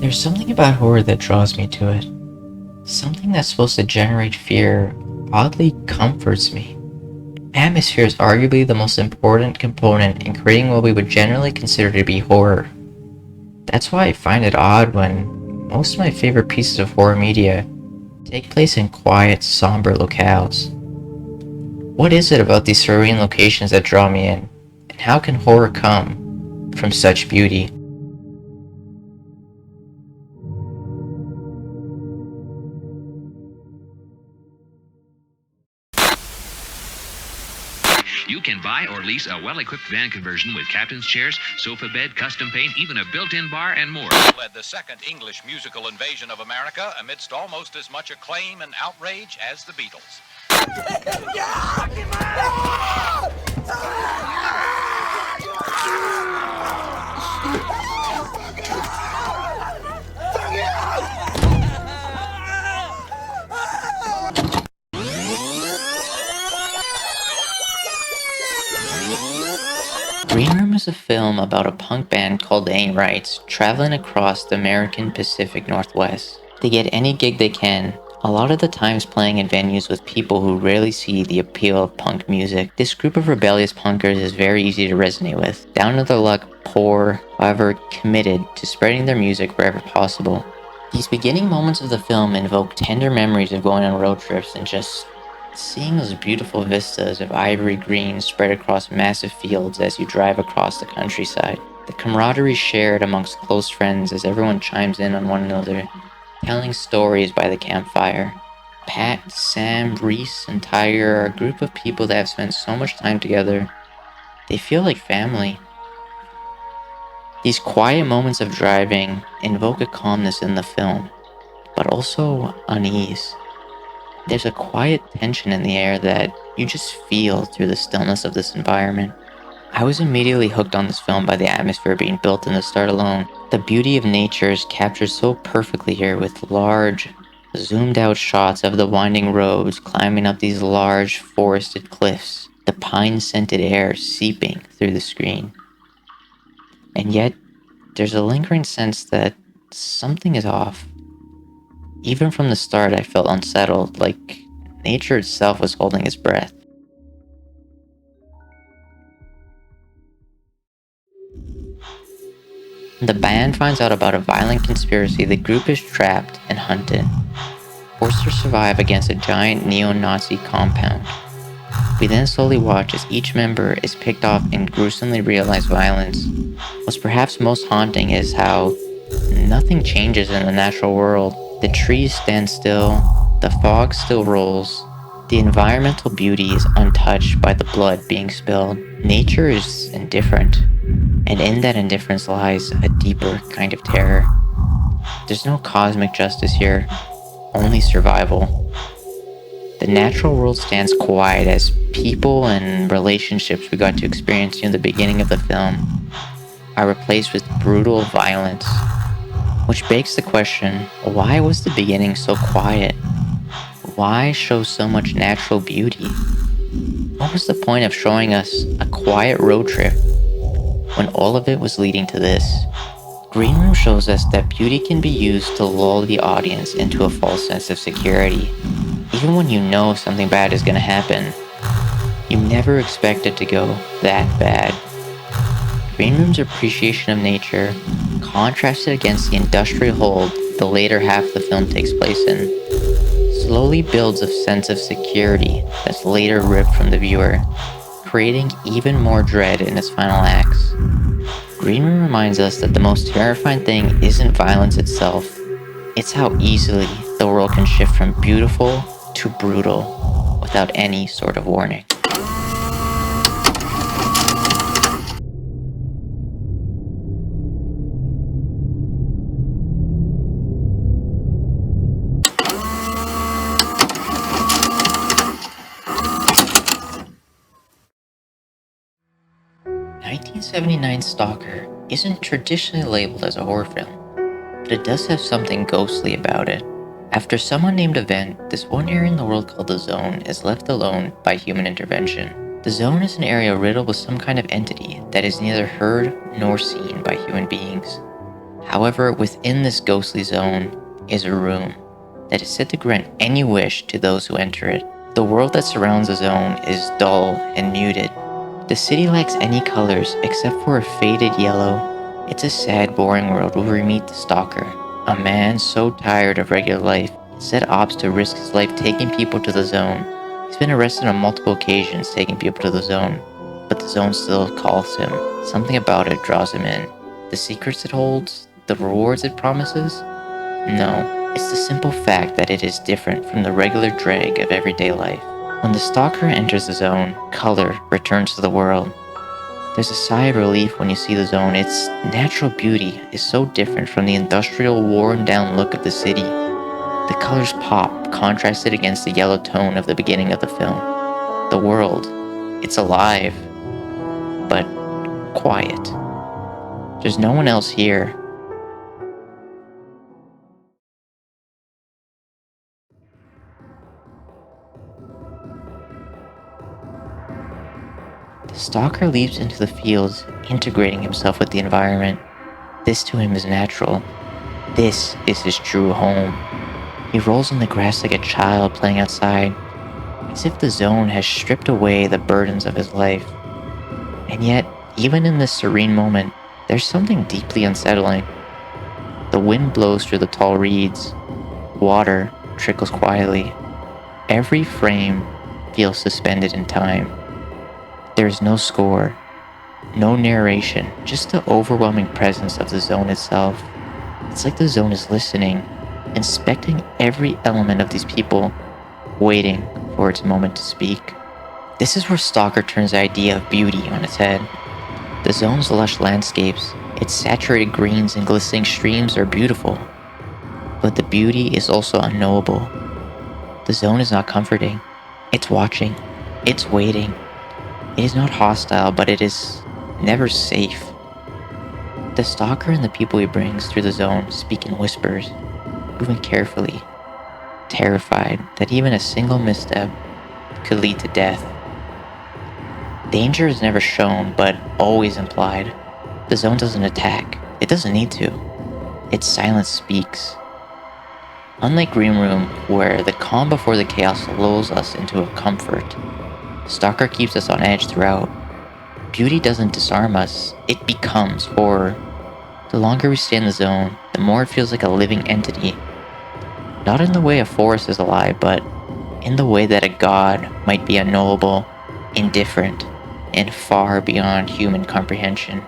There's something about horror that draws me to it. Something that's supposed to generate fear oddly comforts me. Atmosphere is arguably the most important component in creating what we would generally consider to be horror. That's why I find it odd when most of my favorite pieces of horror media take place in quiet, somber locales. What is it about these serene locations that draw me in, and how can horror come from such beauty? You can buy or lease a well-equipped van conversion with captain's chairs, sofa bed, custom paint, even a built-in bar, and more. Led the second English musical invasion of America amidst almost as much acclaim and outrage as the Beatles. Green Room is a film about a punk band called Ain't Rights traveling across the American Pacific Northwest. They get any gig they can, a lot of the times playing in venues with people who rarely see the appeal of punk music. This group of rebellious punkers is very easy to resonate with, down to their luck, poor, however committed to spreading their music wherever possible. These beginning moments of the film invoke tender memories of going on road trips and just seeing those beautiful vistas of ivory green spread across massive fields as you drive across the countryside. The camaraderie shared amongst close friends as everyone chimes in on one another, telling stories by the campfire. Pat, Sam, Reese, and Tiger are a group of people that have spent so much time together. They feel like family. These quiet moments of driving invoke a calmness in the film, but also unease. There's a quiet tension in the air that you just feel through the stillness of this environment. I was immediately hooked on this film by the atmosphere being built in the start alone. The beauty of nature is captured so perfectly here with large, zoomed out shots of the winding roads climbing up these large forested cliffs, the pine-scented air seeping through the screen. And yet, there's a lingering sense that something is off. Even from the start, I felt unsettled, like nature itself was holding its breath. The band finds out about a violent conspiracy. The group is trapped and hunted, forced to survive against a giant neo-Nazi compound. We then slowly watch as each member is picked off in gruesomely realized violence. What's perhaps most haunting is how nothing changes in the natural world. The trees stand still, the fog still rolls, the environmental beauty is untouched by the blood being spilled. Nature is indifferent, and in that indifference lies a deeper kind of terror. There's no cosmic justice here, only survival. The natural world stands quiet as people and relationships we got to experience near the beginning of the film are replaced with brutal violence. Which begs the question, why was the beginning so quiet? Why show so much natural beauty? What was the point of showing us a quiet road trip when all of it was leading to this? Green Room shows us that beauty can be used to lull the audience into a false sense of security. Even when you know something bad is going to happen, you never expect it to go that bad. Green Room's appreciation of nature, contrasted against the industrial hold the later half of the film takes place in, slowly builds a sense of security that's later ripped from the viewer, creating even more dread in its final acts. Green Room reminds us that the most terrifying thing isn't violence itself, it's how easily the world can shift from beautiful to brutal without any sort of warning. 1979's Stalker isn't traditionally labeled as a horror film, but it does have something ghostly about it. After someone named Event, this one area in the world called the Zone is left alone by human intervention. The Zone is an area riddled with some kind of entity that is neither heard nor seen by human beings. However, within this ghostly zone is a room that is said to grant any wish to those who enter it. The world that surrounds the zone is dull and muted. The city lacks any colors except for a faded yellow. It's a sad, boring world where we meet the Stalker, a man so tired of regular life, he set ops to risk his life taking people to the zone. He's been arrested on multiple occasions taking people to the zone, but the zone still calls him. Something about it draws him in. The secrets it holds? The rewards it promises? No, it's the simple fact that it is different from the regular drag of everyday life. When the Stalker enters the zone, color returns to the world. There's a sigh of relief when you see the zone. Its natural beauty is so different from the industrial, worn-down look of the city. The colors pop, contrasted against the yellow tone of the beginning of the film. The world, it's alive, but quiet. There's no one else here. The Stalker leaps into the fields, integrating himself with the environment. This to him is natural. This is his true home. He rolls in the grass like a child playing outside, as if the zone has stripped away the burdens of his life. And yet, even in this serene moment, there's something deeply unsettling. The wind blows through the tall reeds. Water trickles quietly. Every frame feels suspended in time. There is no score, no narration, just the overwhelming presence of the zone itself. It's like the zone is listening, inspecting every element of these people, waiting for its moment to speak. This is where Stalker turns the idea of beauty on its head. The zone's lush landscapes, its saturated greens and glistening streams are beautiful, but the beauty is also unknowable. The zone is not comforting. It's watching. It's waiting. It is not hostile, but it is never safe. The Stalker and the people he brings through the zone speak in whispers, moving carefully, terrified that even a single misstep could lead to death. Danger is never shown, but always implied. The zone doesn't attack. It doesn't need to. Its silence speaks. Unlike Green Room, where the calm before the chaos lulls us into a comfort, Stalker keeps us on edge throughout. Beauty doesn't disarm us, it becomes horror. The longer we stay in the zone, the more it feels like a living entity. Not in the way a forest is alive, but in the way that a god might be unknowable, indifferent, and far beyond human comprehension.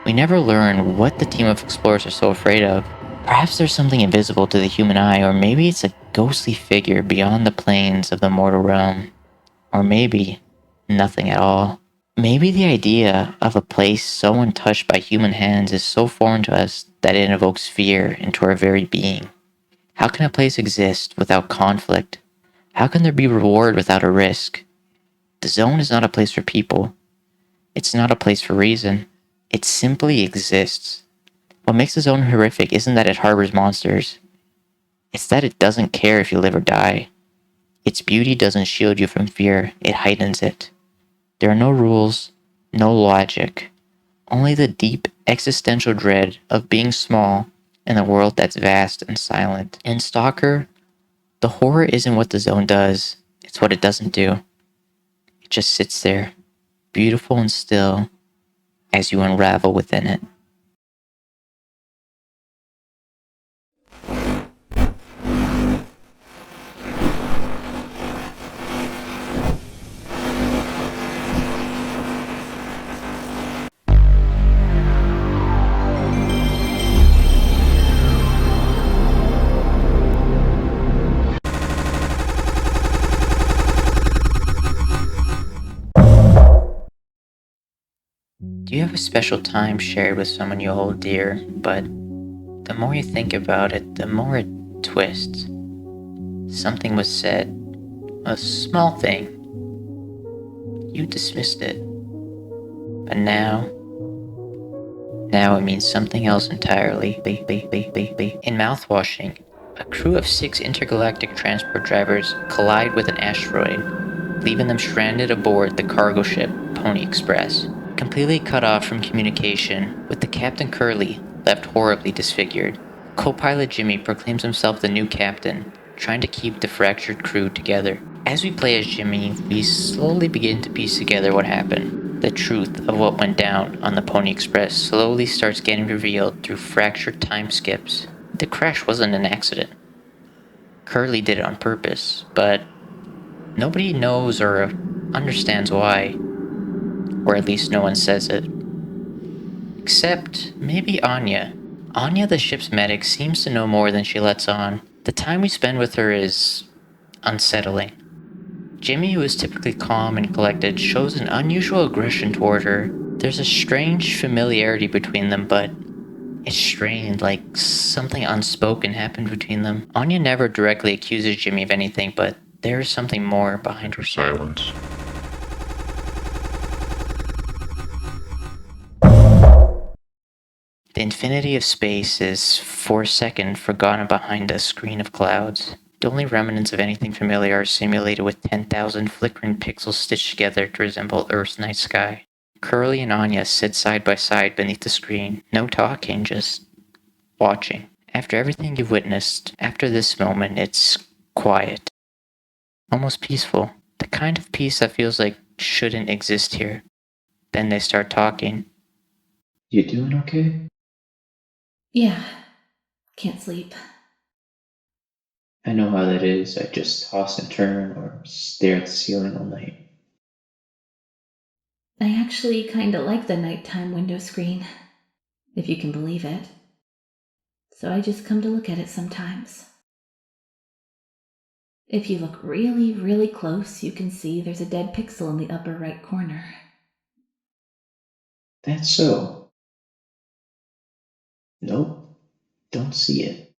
We never learn what the team of explorers are so afraid of. Perhaps there's something invisible to the human eye, or maybe it's a ghostly figure beyond the planes of the mortal realm. Or maybe nothing at all. Maybe the idea of a place so untouched by human hands is so foreign to us that it invokes fear into our very being. How can a place exist without conflict? How can there be reward without a risk? The zone is not a place for people. It's not a place for reason. It simply exists. What makes the zone horrific isn't that it harbors monsters. It's that it doesn't care if you live or die. Its beauty doesn't shield you from fear, it heightens it. There are no rules, no logic, only the deep existential dread of being small in a world that's vast and silent. In Stalker, the horror isn't what the zone does, it's what it doesn't do. It just sits there, beautiful and still, as you unravel within it. Do you have a special time shared with someone you hold dear, but the more you think about it, the more it twists? Something was said, a small thing. You dismissed it. But now it means something else entirely. In Mouthwashing, a crew of 6 intergalactic transport drivers collide with an asteroid, leaving them stranded aboard the cargo ship Pony Express. Completely cut off from communication with the Captain Curly, left horribly disfigured. Co-pilot Jimmy proclaims himself the new captain, trying to keep the fractured crew together. As we play as Jimmy, we slowly begin to piece together what happened. The truth of what went down on the Pony Express slowly starts getting revealed through fractured time skips. The crash wasn't an accident. Curly did it on purpose, but nobody knows or understands why. Or at least no one says it. Except maybe Anya. Anya, the ship's medic, seems to know more than she lets on. The time we spend with her is unsettling. Jimmy, who is typically calm and collected, shows an unusual aggression toward her. There's a strange familiarity between them, but it's strained, like something unspoken happened between them. Anya never directly accuses Jimmy of anything, but there is something more behind her silence. The infinity of space is, for a second, forgotten behind a screen of clouds. The only remnants of anything familiar are simulated with 10,000 flickering pixels stitched together to resemble Earth's night sky. Curly and Anya sit side by side beneath the screen, no talking, just watching. After everything you've witnessed, after this moment, it's quiet. Almost peaceful. The kind of peace that feels like shouldn't exist here. Then they start talking. You doing okay? Yeah. Can't sleep. I know how that is. I just toss and turn or stare at the ceiling all night. I actually kinda like the nighttime window screen, if you can believe it. So I just come to look at it sometimes. If you look really, really close, you can see there's a dead pixel in the upper right corner. That's so. Nope, don't see it.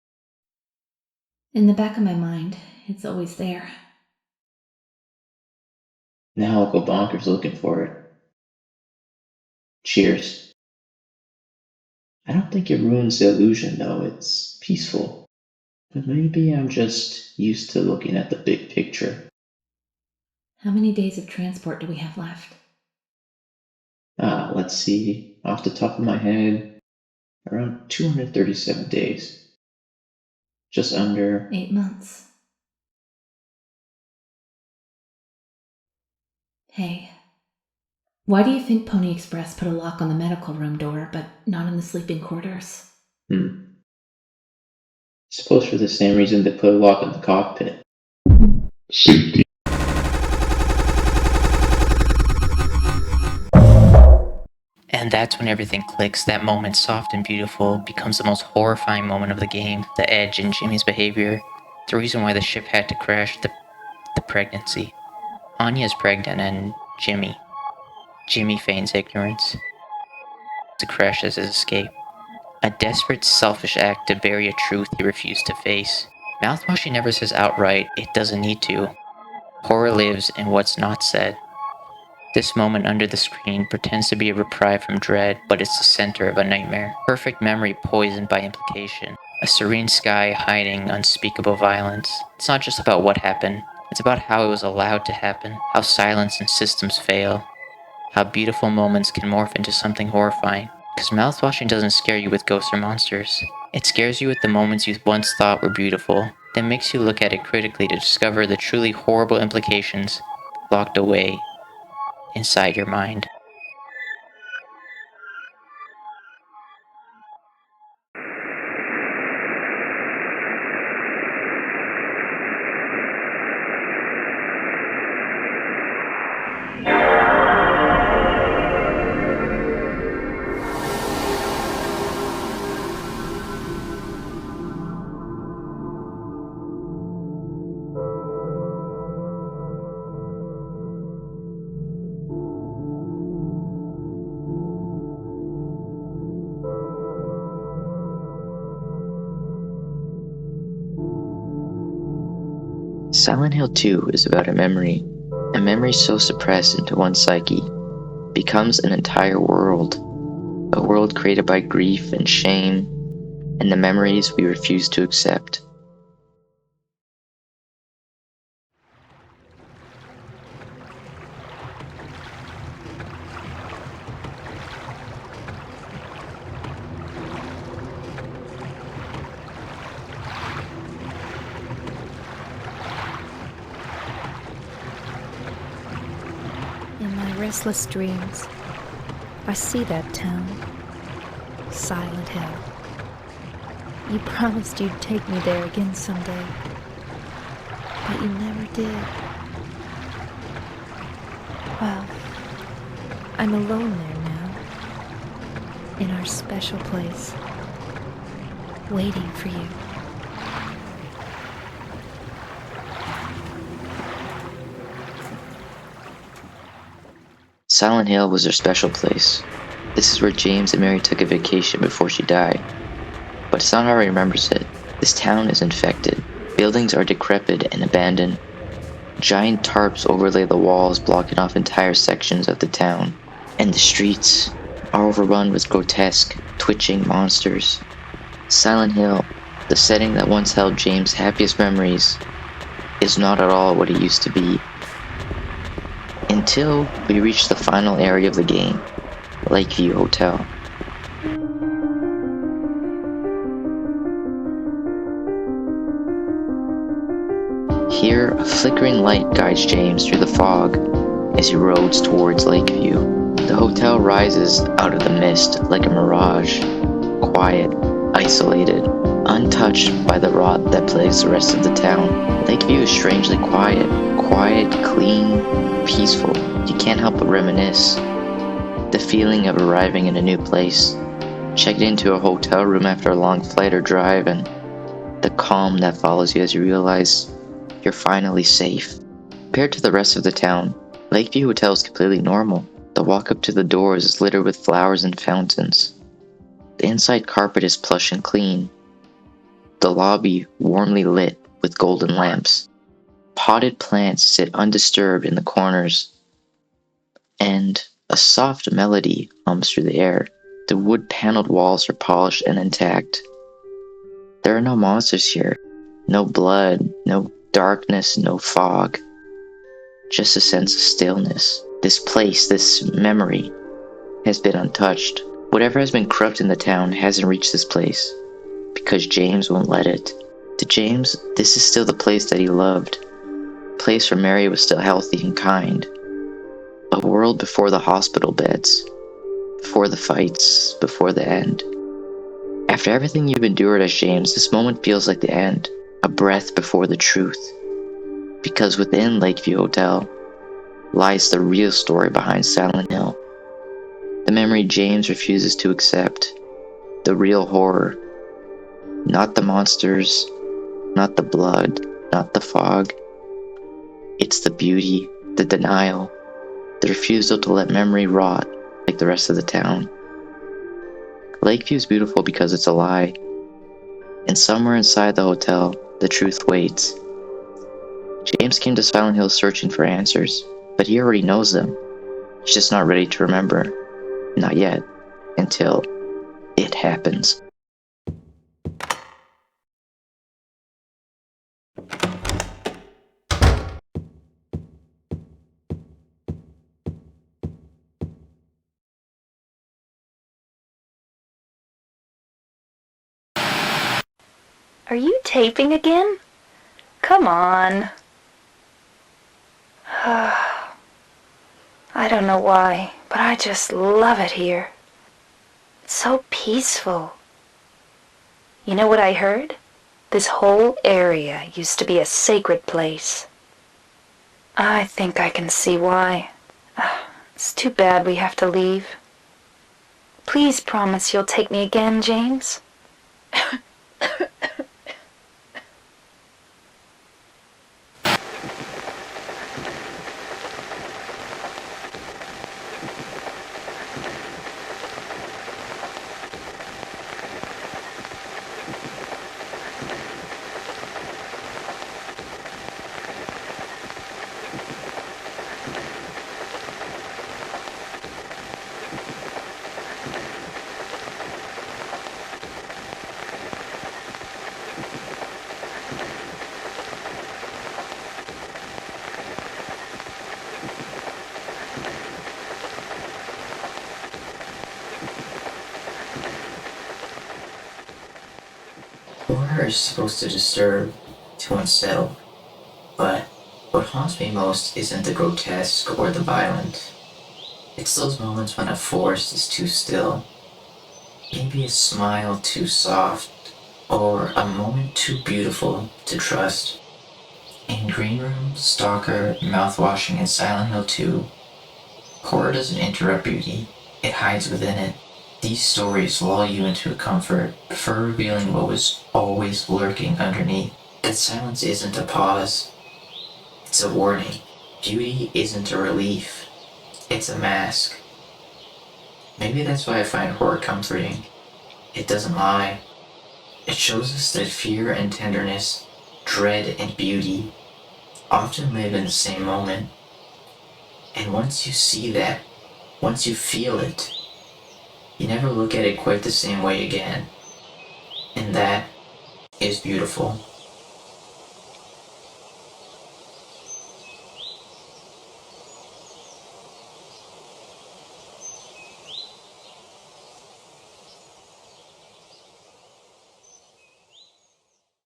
In the back of my mind, it's always there. Now I'll go bonkers looking for it. Cheers. I don't think it ruins the illusion, though. It's peaceful. But maybe I'm just used to looking at the big picture. How many days of transport do we have left? Let's see. Off the top of my head, around 237 days. Just under. 8 months. Hey, why do you think Pony Express put a lock on the medical room door, but not in the sleeping quarters? Suppose for the same reason they put a lock on the cockpit. Safety. And that's when everything clicks. That moment, soft and beautiful, becomes the most horrifying moment of the game. The edge in Jimmy's behavior. The reason why the ship had to crash. The pregnancy. Anya's pregnant and Jimmy feigns ignorance. To crash as his escape. A desperate, selfish act to bury a truth he refused to face. Mouthwashing never says outright, it doesn't need to. Horror lives in what's not said. This moment under the screen pretends to be a reprieve from dread, but it's the center of a nightmare. Perfect memory poisoned by implication. A serene sky hiding unspeakable violence. It's not just about what happened, it's about how it was allowed to happen, how silence and systems fail, how beautiful moments can morph into something horrifying. Because mouthwashing doesn't scare you with ghosts or monsters. It scares you with the moments you once thought were beautiful, then makes you look at it critically to discover the truly horrible implications locked away inside your mind. Silent Hill 2 is about a memory so suppressed into one psyche, becomes an entire world, a world created by grief and shame, and the memories we refuse to accept. In my restless dreams, I see that town, Silent Hill. You promised you'd take me there again someday, but you never did. Well, I'm alone there now, in our special place, waiting for you. Silent Hill was their special place. This is where James and Mary took a vacation before she died. But it's not how he remembers it. This town is infected. Buildings are decrepit and abandoned. Giant tarps overlay the walls, blocking off entire sections of the town. And the streets are overrun with grotesque, twitching monsters. Silent Hill, the setting that once held James' happiest memories, is not at all what it used to be. Until we reach the final area of the game, Lakeview Hotel. Here, a flickering light guides James through the fog as he roads towards Lakeview. The hotel rises out of the mist like a mirage, quiet, isolated, untouched by the rot that plagues the rest of the town. Lakeview is strangely quiet, clean, peaceful. You can't help but reminisce. The feeling of arriving in a new place, checking into a hotel room after a long flight or drive, and the calm that follows you as you realize you're finally safe. Compared to the rest of the town, Lakeview Hotel is completely normal. The walk up to the doors is littered with flowers and fountains. The inside carpet is plush and clean. The lobby warmly lit with golden lamps. Potted plants sit undisturbed in the corners, and a soft melody hums through the air. The wood-paneled walls are polished and intact. There are no monsters here. No blood, no darkness, no fog. Just a sense of stillness. This place, this memory, has been untouched. Whatever has been corrupt in the town hasn't reached this place, because James won't let it. To James, this is still the place that he loved. A place where Mary was still healthy and kind. A world before the hospital beds, before the fights, before the end. After everything you've endured as James, this moment feels like the end, a breath before the truth. Because within Lakeview Hotel lies the real story behind Silent Hill. The memory James refuses to accept. The real horror. Not the monsters, not the blood, not the fog. It's the beauty, the denial, the refusal to let memory rot like the rest of the town. Lakeview is beautiful because it's a lie. And somewhere inside the hotel, the truth waits. James came to Silent Hill searching for answers, but he already knows them. He's just not ready to remember. Not yet. Until it happens. Are you taping again? Come on. I don't know why, but I just love it here. It's so peaceful. You know what I heard? This whole area used to be a sacred place. I think I can see why. It's too bad we have to leave. Please promise you'll take me again, James. Horror is supposed to disturb, to unsettle, but what haunts me most isn't the grotesque or the violent. It's those moments when a forest is too still, maybe a smile too soft, or a moment too beautiful to trust. In Green Room, Stalker, Mouthwashing, and Silent Hill 2, horror doesn't interrupt beauty, it hides within it. These stories lull you into a comfort, before revealing what was always lurking underneath. That silence isn't a pause, it's a warning. Beauty isn't a relief, it's a mask. Maybe that's why I find horror comforting. It doesn't lie. It shows us that fear and tenderness, dread and beauty, often live in the same moment. And once you see that, once you feel it, you never look at it quite the same way again. And that is beautiful.